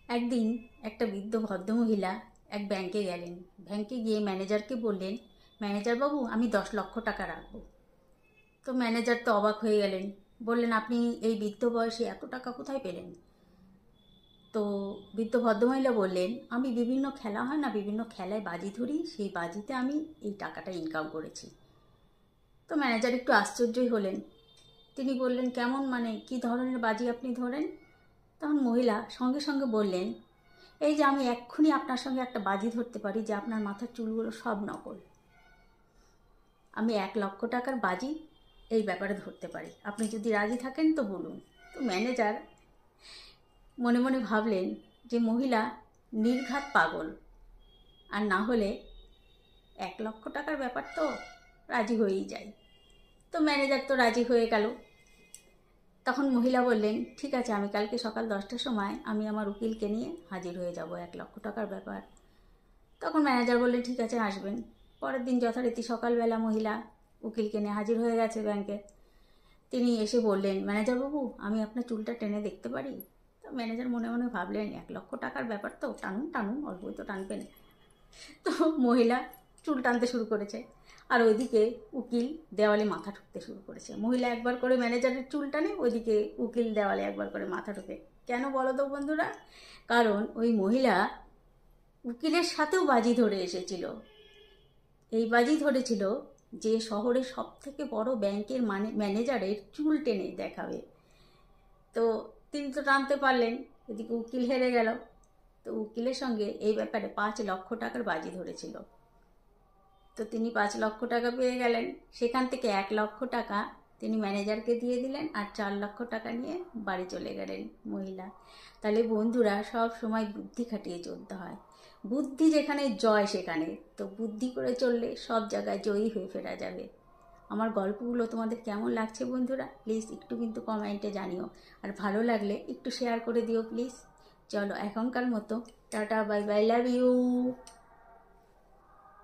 একদিন একটা বৃদ্ধ ভদ্রমহিলা এক ব্যাংকে গেলেন। ব্যাংকে গিয়ে ম্যানেজারকে বললেন, ম্যানেজার বাবু, আমি 10 লক্ষ টাকা রাখবো। তো ম্যানেজার তো অবাক হয়ে গেলেন, বললেন, আপনি এই বৃদ্ধ বয়সে এত টাকা কোথায় পেলেন? তো বৃদ্ধ ভদ্রমহিলা বললেন, আমি বিভিন্ন খেলা হয় না, বিভিন্ন খেলায় বাজি ধরি, সেই বাজিতে আমি এই টাকাটা ইনকাম করেছি। তো ম্যানেজার একটু আশ্চর্যই হলেন। তিনি বললেন, কেমন, মানে কি ধরনের বাজি আপনি ধরেন? তখন মহিলা সঙ্গে সঙ্গে বললেন, এই যে আমি এক্ষুনি আপনার সঙ্গে একটা বাজি ধরতে পারি যে আপনার মাথার চুলগুলো সব নকল। আমি 1 লক্ষ টাকার বাজি এই ব্যাপারে ধরতে পারি, আপনি যদি রাজি থাকেন তো বলুন। তো ম্যানেজার মনে মনে ভাবলেন যে মহিলা নির্ঘাত পাগল, আর না হলে 1 লক্ষ টাকার ব্যাপার তো রাজি হয়েই যায়। তো ম্যানেজার তো রাজি হয়ে গেল। তখন মহিলা বললেন, ঠিক আছে, আমি কালকে সকাল 10টার সময় আমি আমার উকিলকে নিয়ে হাজির হয়ে যাব, 1 লক্ষ টাকার ব্যাপার। তখন ম্যানেজার বললেন, ঠিক আছে, আসবেন। পরের দিন যথারীতি সকালবেলা মহিলা উকিলকে নিয়ে হাজির হয়ে গেছে ব্যাংকে। তিনি এসে বললেন, ম্যানেজার বাবু, আমি আপনার চুলটা টেনে দেখতে পারি? তো ম্যানেজার মনে মনে ভাবলেন, 1 লক্ষ টাকার ব্যাপার তো, টানুন টানুন, অল্পই তো টানবেন। তো মহিলা চুল টানতে শুরু করেছে, আর ওইদিকে উকিল দেওয়ালে মাথা ঠুকতে শুরু করেছে। মহিলা একবার করে ম্যানেজারের চুল টানে, ওইদিকে উকিল দেওয়ালে একবার করে মাথা ঠুকে। কেন বলো তো বন্ধুরা? কারণ ওই মহিলা উকিলের সাথেও বাজি ধরে এসেছিল। এই বাজি ধরেছিল যে শহরের সব থেকে বড় ব্যাংকের ম্যানেজারের চুল টেনে দেখাবে। তো তিনি তো টানতে পারলেন, এদিকে উকিল হেরে গেল। তো উকিলের সঙ্গে এই ব্যাপারে 5 লক্ষ টাকার বাজি ধরেছিল। তো তিনি 5 লক্ষ টাকা পেয়ে গেলেন। সেখান থেকে 1 লক্ষ টাকা তিনি ম্যানেজারকে দিয়ে দিলেন, আর 4 লক্ষ টাকা নিয়ে বাড়ি চলে গেলেন মহিলা। তাহলে বন্ধুরা, সব সময় বুদ্ধি খাটিয়ে চলতে হয়। বুদ্ধি যেখানে জয় সেখানে, তো বুদ্ধি করে চললে সব জায়গায় জয়ী হয়ে ফেরা যাবে। আমার গল্পগুলো তোমাদের কেমন লাগছে বন্ধুরা? প্লিজ একটু কিন্তু কমেন্টে জানিও, আর ভালো লাগলে একটু শেয়ার করে দিও প্লিজ। চলো এখনকার মতো টাটা, বাই বাই, লাভ ইউ।